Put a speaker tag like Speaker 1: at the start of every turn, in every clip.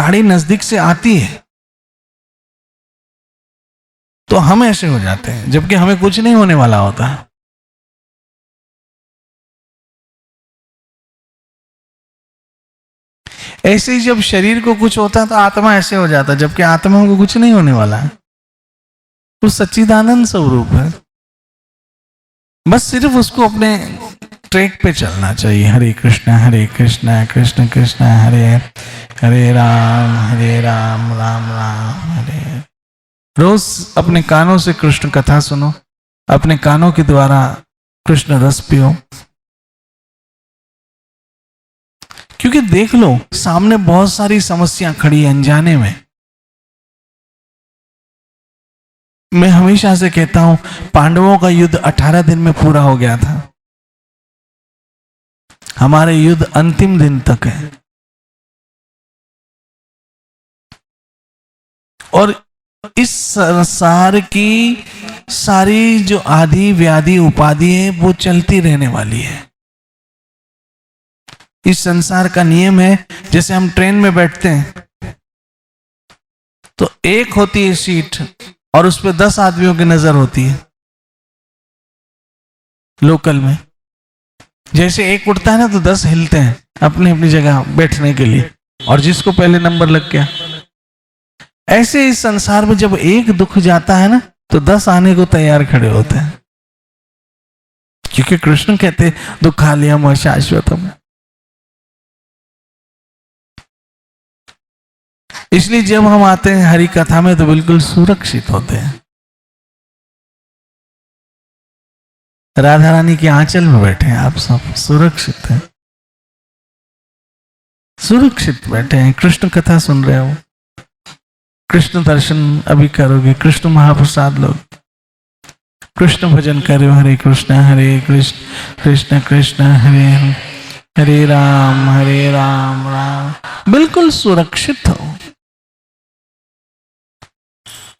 Speaker 1: गाड़ी नजदीक से आती है तो हम ऐसे हो जाते हैं, जबकि हमें कुछ नहीं होने वाला होता। ऐसे ही जब शरीर को कुछ होता है तो आत्मा ऐसे हो जाता है, जबकि आत्मा को कुछ नहीं होने वाला है। वो सच्चिदानंद स्वरूप है, बस सिर्फ उसको अपने ट्रैक पे चलना चाहिए। हरे कृष्ण कृष्ण कृष्ण हरे हरे, राम राम राम हरे। रोज अपने कानों से कृष्ण कथा सुनो, अपने कानों के द्वारा कृष्ण रस पियो। क्योंकि देख लो सामने बहुत सारी समस्या खड़ी है अनजाने में। मैं हमेशा से कहता हूं, पांडवों का युद्ध 18 दिन में पूरा हो गया था, हमारे युद्ध अंतिम दिन तक है। और इस संसार की सारी जो आदि व्याधि उपाधि है वो चलती रहने वाली है। इस संसार का नियम है, जैसे हम ट्रेन में बैठते हैं तो एक होती है सीट और उस पर 10 आदमियों की नजर होती है। लोकल में जैसे एक उठता है ना तो 10 हिलते हैं अपनी अपनी जगह बैठने के लिए, और जिसको पहले नंबर लग गया। ऐसे इस संसार में जब एक दुख जाता है ना तो 10 आने को तैयार खड़े होते हैं, क्योंकि कृष्ण कहते दुखालयम शाश्वतम। इसलिए जब हम आते हैं हरि कथा में तो बिल्कुल सुरक्षित होते हैं। राधा रानी के आंचल में बैठे हैं आप सब, सुरक्षित हैं, सुरक्षित बैठे हैं, कृष्ण कथा सुन रहे हो, कृष्ण दर्शन अभी करोगे, कृष्ण महाप्रसाद लोग, कृष्ण भजन करो। हरे कृष्ण कृष्ण कृष्ण हरे हरे, हरे राम राम बिल्कुल सुरक्षित हो।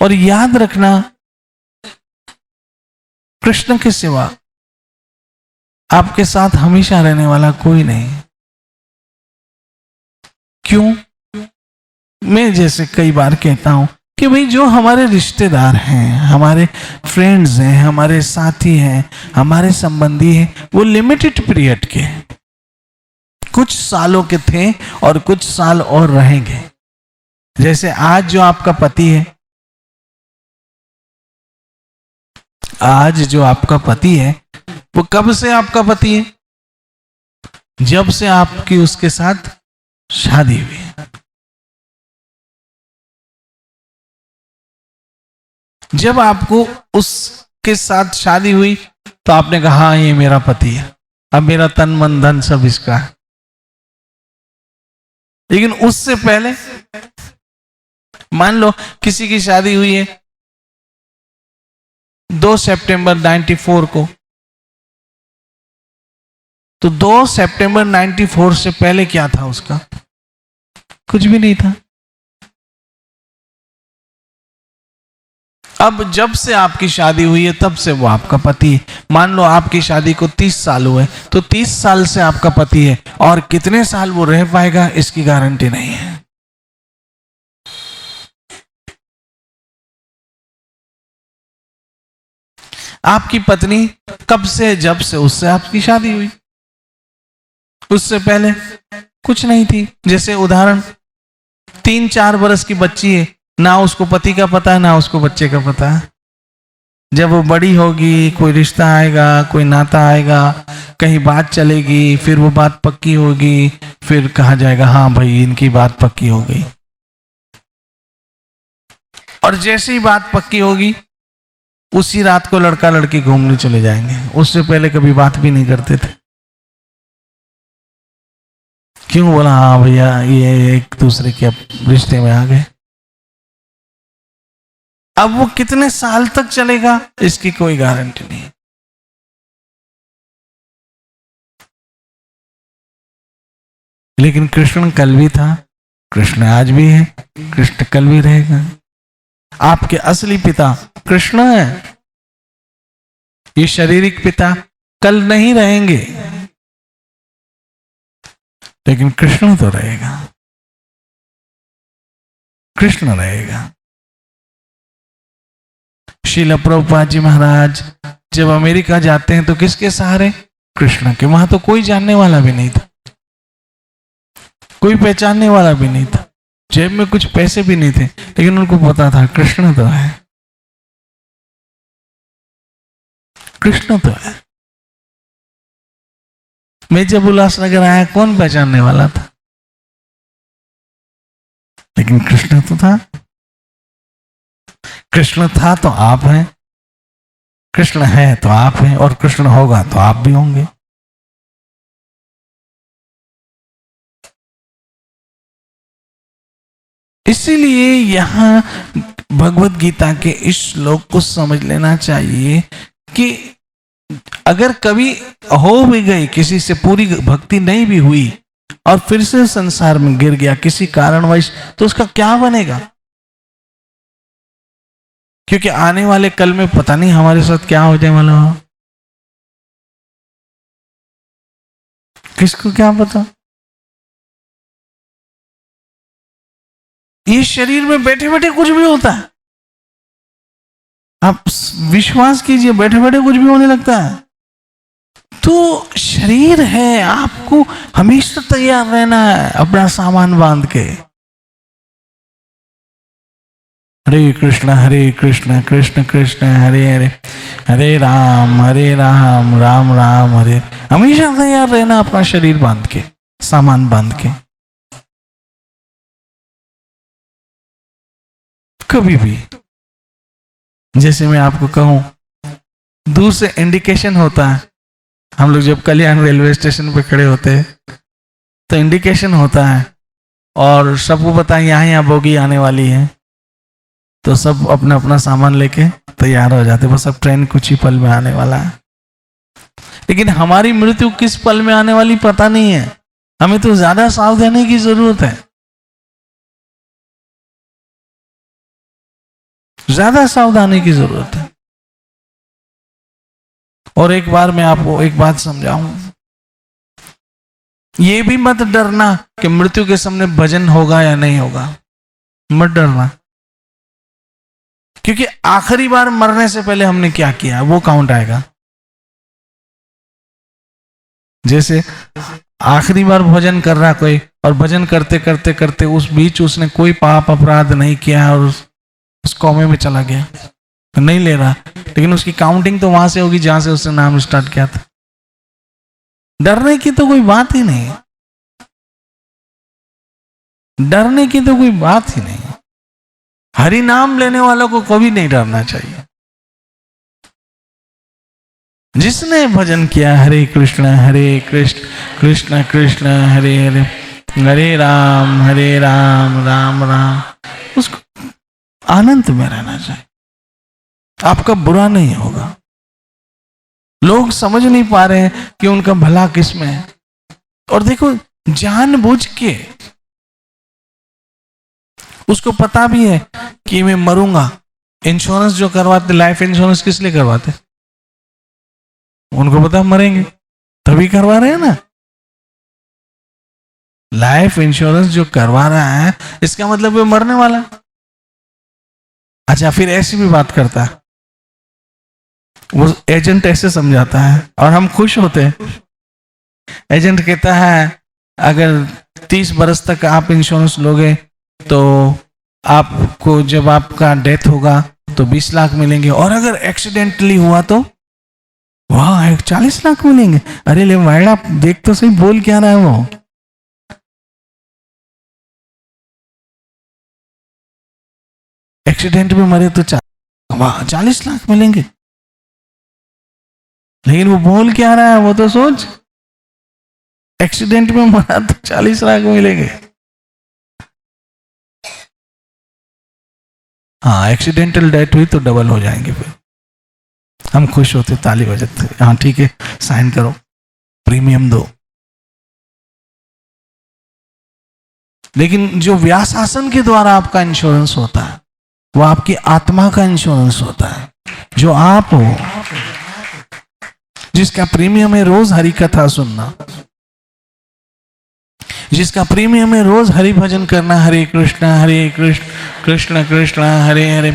Speaker 1: और याद रखना, कृष्ण के सिवा आपके साथ हमेशा रहने वाला कोई नहीं। क्यों? मैं जैसे कई बार कहता हूं कि भाई जो हमारे रिश्तेदार हैं, हमारे फ्रेंड्स हैं, हमारे साथी हैं, हमारे संबंधी हैं, वो लिमिटेड पीरियड के, कुछ सालों के थे और कुछ साल और रहेंगे। जैसे आज जो आपका पति है, आज जो आपका पति है वो कब से आपका पति है? जब से आपकी उसके साथ शादी हुई। जब आपको उसके साथ शादी हुई तो आपने कहा हाँ ये मेरा पति है, अब मेरा तन मन धन सब इसका है। लेकिन उससे पहले मान लो किसी की शादी हुई है 2 सितंबर 94 को, तो 2 सितंबर 94 से पहले क्या था उसका? कुछ भी नहीं था। अब जब से आपकी शादी हुई है तब से वो आपका पति है। मान लो आपकी शादी को 30 साल हुए तो 30 साल से आपका पति है, और कितने साल वो रह पाएगा इसकी गारंटी नहीं है। आपकी पत्नी कब से, जब से उससे आपकी शादी हुई, उससे पहले कुछ नहीं थी। जैसे उदाहरण, 3-4 बरस की बच्ची है, ना उसको पति का पता है ना उसको बच्चे का पता है। जब वो बड़ी होगी, कोई रिश्ता आएगा, कोई नाता आएगा, कहीं बात चलेगी, फिर वो बात पक्की होगी, फिर कहा जाएगा हाँ भाई इनकी बात पक्की हो गई। और जैसे ही बात पक्की होगी उसी रात को लड़का लड़की घूमने चले जाएंगे, उससे पहले कभी बात भी नहीं करते थे। क्यों? बोला हाँ भैया ये एक दूसरे के रिश्ते में आ गए। अब वो कितने साल तक चलेगा इसकी कोई गारंटी नहीं। लेकिन कृष्ण कल भी था, कृष्ण आज भी है, कृष्ण कल भी रहेगा। आपके असली पिता कृष्ण है, ये शारीरिक पिता कल नहीं रहेंगे, लेकिन कृष्ण तो रहेगा। कृष्ण रहेगा। श्रील प्रभुपाद जी महाराज जब अमेरिका जाते हैं तो किसके सहारे? कृष्ण के। वहां तो कोई जानने वाला भी नहीं था, कोई पहचानने वाला भी नहीं था, जेब में कुछ पैसे भी नहीं थे, लेकिन उनको पता था कृष्ण तो है, कृष्ण तो है। मैं जब उल्लासनगर आया कौन पहचानने वाला था, लेकिन कृष्ण तो था। कृष्ण था तो आप हैं, कृष्ण है तो आप हैं, और कृष्ण होगा तो आप भी होंगे। इसीलिए यहां भगवत गीता के इस श्लोक को समझ लेना चाहिए कि अगर कभी हो भी गई, किसी से पूरी भक्ति नहीं भी हुई और फिर से संसार में गिर गया किसी कारणवश, तो उसका क्या बनेगा? क्योंकि आने वाले कल में पता नहीं हमारे साथ क्या हो जाए वाला हो, किसको क्या पता। ये शरीर में बैठे बैठे कुछ भी होता है, आप विश्वास कीजिए, बैठे बैठे कुछ भी होने लगता है। तो शरीर है, आपको हमेशा तैयार रहना है अपना सामान बांध के। हरे कृष्ण कृष्ण कृष्ण हरे हरे, हरे राम राम राम हरे। हमेशा तैयार रहना अपना शरीर बांध के, सामान बांध के। कभी भी, जैसे मैं आपको कहूं, दूर से इंडिकेशन होता है। हम लोग जब कल्याण रेलवे स्टेशन पे खड़े होते हैं तो इंडिकेशन होता है और सबको पता है यहाँ बोगी आने वाली है, तो सब अपना अपना सामान लेके तैयार हो जाते, बस अब ट्रेन कुछ ही पल में आने वाला है। लेकिन हमारी मृत्यु किस पल में आने वाली पता नहीं है, हमें तो ज्यादा सावधानी की जरूरत है, ज्यादा सावधानी की जरूरत है। और एक बार मैं आपको एक बात समझाऊं, ये भी मत डरना कि मृत्यु के सामने भजन होगा या नहीं होगा, मत डरना, क्योंकि आखिरी बार मरने से पहले हमने क्या किया वो काउंट आएगा। जैसे आखिरी बार भजन कर रहा कोई, और भजन करते करते करते उस बीच उसने कोई पाप अपराध नहीं किया और उस कौमे में चला गया, तो नहीं ले रहा, लेकिन उसकी काउंटिंग तो वहां से होगी जहां से उसने नाम स्टार्ट किया था। डरने की तो कोई बात ही नहीं, डरने की तो कोई बात ही नहीं। हरि नाम लेने वालों को कभी नहीं डरना चाहिए। जिसने भजन किया हरे कृष्ण कृष्ण कृष्ण हरे हरे, हरे राम राम राम, उसको आनंद में रहना चाहिए, आपका बुरा नहीं होगा। लोग समझ नहीं पा रहे हैं कि उनका भला किस में है। और देखो, जानबूझ के उसको पता भी है कि मैं मरूंगा। इंश्योरेंस जो करवाते, लाइफ इंश्योरेंस किस लिए करवाते? उनको पता मरेंगे तभी करवा रहे हैं ना। लाइफ इंश्योरेंस जो करवा रहा है इसका मतलब वो मरने वाला है। अच्छा, फिर ऐसी भी बात करता है, वो एजेंट ऐसे समझाता है और हम खुश होते हैं। एजेंट कहता है अगर 30 बरस तक आप इंश्योरेंस लोगे तो आपको जब आपका डेथ होगा तो 20 लाख मिलेंगे, और अगर एक्सीडेंटली हुआ तो वाह 40 लाख मिलेंगे। अरे ले वाइड, आप देख तो सही बोल क्या रहा है वो। एक्सीडेंट में मरे तो 40 लाख मिलेंगे, लेकिन वो बोल क्या रहा है वो तो सोच। एक्सीडेंट में मरा तो 40 लाख मिलेंगे। हाँ, एक्सीडेंटल डेथ हुई तो डबल हो जाएंगे। फिर हम खुश होते, ताली बजाते, हाँ ठीक है साइन करो, प्रीमियम दो। लेकिन जो व्यासासन के द्वारा आपका इंश्योरेंस होता है वो आपकी आत्मा का इंश्योरेंस होता है, जो आप हो, जिसका प्रीमियम है रोज हरि कथा सुनना, जिसका प्रीमियम है रोज हरि भजन करना, हरे कृष्ण कृष्ण कृष्ण हरे हरे,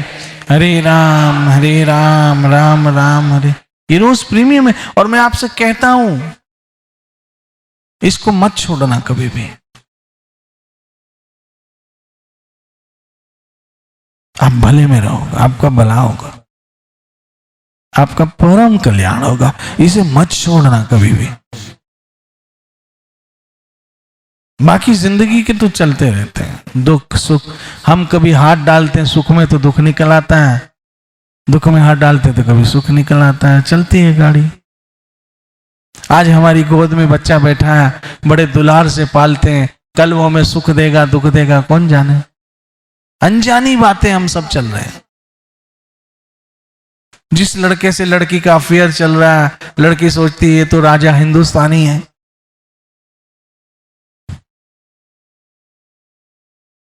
Speaker 1: हरे राम राम राम हरे। ये रोज प्रीमियम है। और मैं आपसे कहता हूं, इसको मत छोड़ना कभी भी। आप भले में रहोगे, आपका भला होगा, आपका परम कल्याण होगा। इसे मत छोड़ना कभी भी। बाकी जिंदगी के तो चलते रहते हैं, दुख सुख। हम कभी हाथ डालते हैं सुख में तो दुख निकल आता है, दुख में हाथ डालते हैं तो कभी सुख निकल आता है। चलती है गाड़ी। आज हमारी गोद में बच्चा बैठा है, बड़े दुलार से पालते हैं, कल वो हमें सुख देगा दुख देगा कौन जाने। अनजानी बातें हम सब चल रहे हैं। जिस लड़के से लड़की का अफेयर चल रहा है, लड़की सोचती है ये तो राजा हिंदुस्तानी है,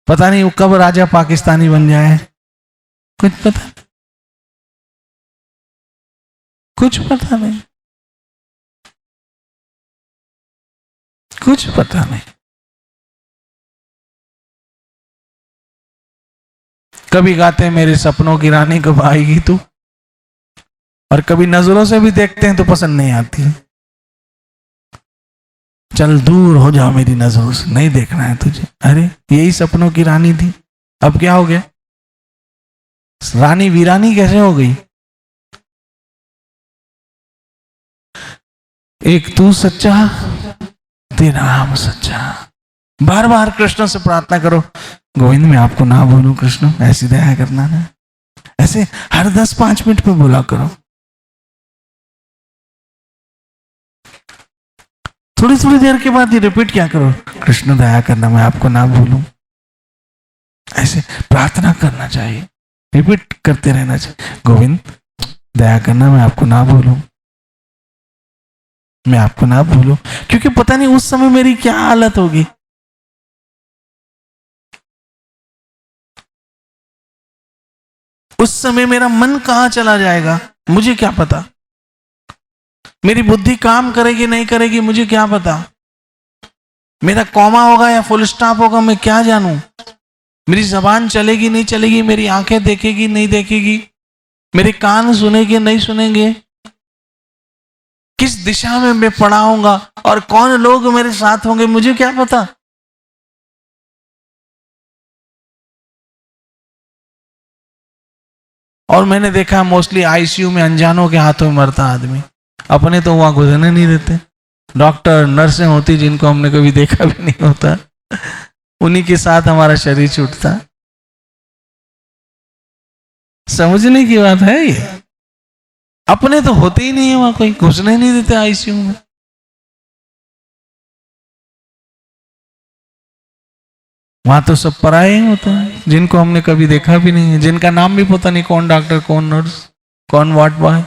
Speaker 1: पता नहीं वो कब राजा पाकिस्तानी बन जाए, कुछ पता, कुछ पता नहीं, कुछ पता नहीं। कभी गाते हैं मेरे सपनों की रानी कब आएगी तू, और कभी नजरों से भी देखते हैं तो पसंद नहीं आती। चल दूर हो जाओ मेरी नजरों से, नहीं देखना है तुझे। अरे यही सपनों की रानी थी, अब क्या हो गया? रानी वीरानी कैसे हो गई? एक तू सच्चा, तेरा नाम सच्चा। बार बार कृष्ण से प्रार्थना करो, गोविंद मैं आपको ना भूलूं कृष्ण, ऐसी दया करना ना। ऐसे हर 10-5 मिनट में बोला करो। थोड़ी थोड़ी देर के बाद ये रिपीट क्या करो, कृष्ण दया करना मैं आपको ना भूलूं। ऐसे प्रार्थना करना चाहिए, रिपीट करते रहना चाहिए, गोविंद दया करना मैं आपको ना भूलूं, मैं आपको ना भूलूं। क्योंकि पता नहीं उस समय मेरी क्या हालत होगी। उस समय मेरा मन कहां चला जाएगा मुझे क्या पता। मेरी बुद्धि काम करेगी नहीं करेगी मुझे क्या पता। मेरा कॉमा होगा या फुल स्टॉप होगा मैं क्या जानूं। मेरी जबान चलेगी नहीं चलेगी, मेरी आंखें देखेगी नहीं देखेगी, मेरे कान सुनेंगे नहीं सुनेंगे, किस दिशा में मैं पड़ा होऊंगा और कौन लोग मेरे साथ होंगे मुझे क्या पता। और मैंने देखा मोस्टली आईसीयू में अनजानों के हाथों में मरता आदमी, अपने तो वहां गुजरने नहीं देते। डॉक्टर नर्सें होती जिनको हमने कभी देखा भी नहीं होता, उन्हीं के साथ हमारा शरीर छूटता। समझने की बात है ये। अपने तो होते ही नहीं है वहां, कोई घुसने नहीं देते आईसीयू में। वहां तो सब पराये ही होते हैं जिनको हमने कभी देखा भी नहीं है, जिनका नाम भी पता नहीं, कौन डॉक्टर कौन नर्स कौन वार्ड बॉय।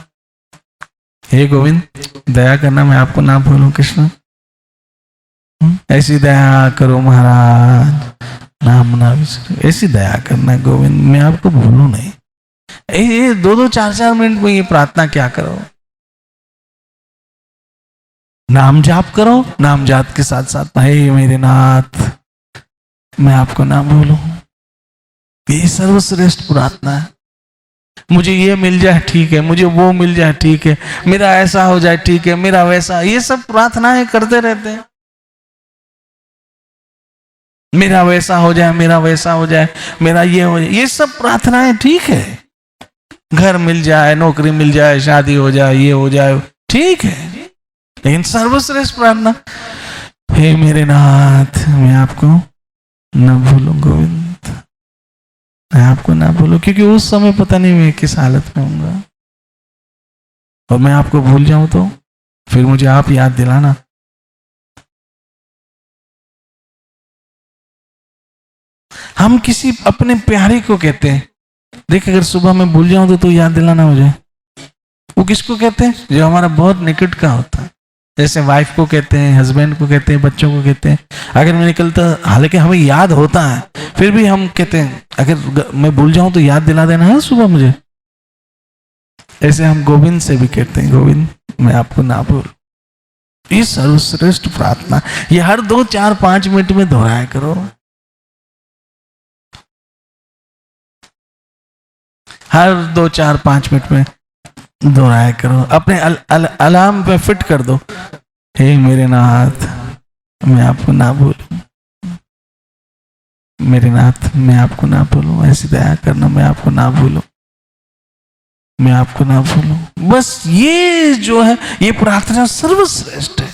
Speaker 1: हे गोविंद दया करना मैं आपको ना भूलूं कृष्ण, ऐसी दया करो महाराज, नाम ना विसरो, ऐसी दया करना गोविंद मैं आपको भूलूं नहीं। ये 2-2 4-4 मिनट में ये प्रार्थना क्या करो। नाम जाप करो, नाम जाप के साथ साथ हे मेरे नाथ मैं आपको ना भूलूं। ये सर्वश्रेष्ठ प्रार्थना है। मुझे ये मिल जाए ठीक है, मुझे वो मिल जाए ठीक है, मेरा ऐसा हो जाए ठीक है, मेरा वैसा, ये सब प्रार्थनाएं करते रहते हैं। मेरा वैसा हो जाए, मेरा वैसा हो जाए, मेरा ये हो जाए, ये सब प्रार्थनाएं ठीक है। घर मिल जाए, नौकरी मिल जाए, शादी हो जाए, ये हो जाए, ठीक है। लेकिन सर्वश्रेष्ठ प्रार्थना हे मेरे नाथ मैं आपको न भूलूं गोविंद, मैं आपको ना भूलूं। क्योंकि उस समय पता नहीं मैं किस हालत में होऊंगा, और मैं आपको भूल जाऊं तो फिर मुझे आप याद दिलाना। हम किसी अपने प्यारे को कहते हैं, देख अगर सुबह मैं भूल जाऊं तो तू याद दिलाना मुझे। वो किसको कहते हैं? जो हमारा बहुत निकट का होता है। जैसे वाइफ को कहते हैं, हस्बैंड को कहते हैं, बच्चों को कहते हैं। अगर मैं निकलता, हालांकि हमें याद होता है, फिर भी हम कहते हैं अगर मैं भूल जाऊं तो याद दिला देना है सुबह मुझे। ऐसे हम गोविंद से भी कहते हैं, गोविंद मैं आपको ना भूल। ये सर्वश्रेष्ठ प्रार्थना, ये हर 2, 4, 5 मिनट में दोहराया करो। हर 2-4-5 मिनट में दोहराया करो। अपने अलार्म पे फिट कर दो, हे मेरे नाथ मैं आपको ना भूलूं, मेरे नाथ मैं आपको ना भूलूं, ऐसी दया करना मैं आपको ना भूलूं, मैं आपको ना भूलूं। बस ये जो है ये प्रार्थना सर्वश्रेष्ठ है।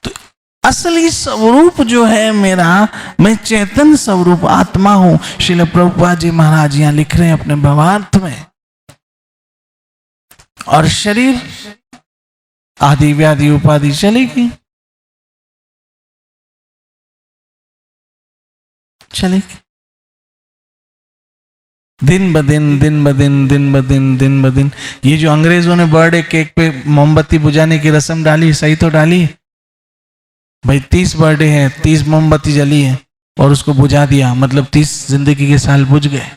Speaker 1: तो असली स्वरूप जो है मेरा, मैं चेतन स्वरूप आत्मा हूं। श्रील प्रभुपाद जी महाराज यहां लिख रहे हैं अपने भावार्थ में। और शरीर आदि व्याधि उपाधि चलेगी, चलेगी दिन ब दिन, दिन ब दिन, दिन ब दिन, दिन ब दिन। ये जो अंग्रेजों ने बर्थडे केक पे मोमबत्ती बुझाने की रस्म डाली, सही तो डाली भाई। 30 बर्थडे है, 30 मोमबत्ती जली है और उसको बुझा दिया, मतलब 30 जिंदगी के साल बुझ गए।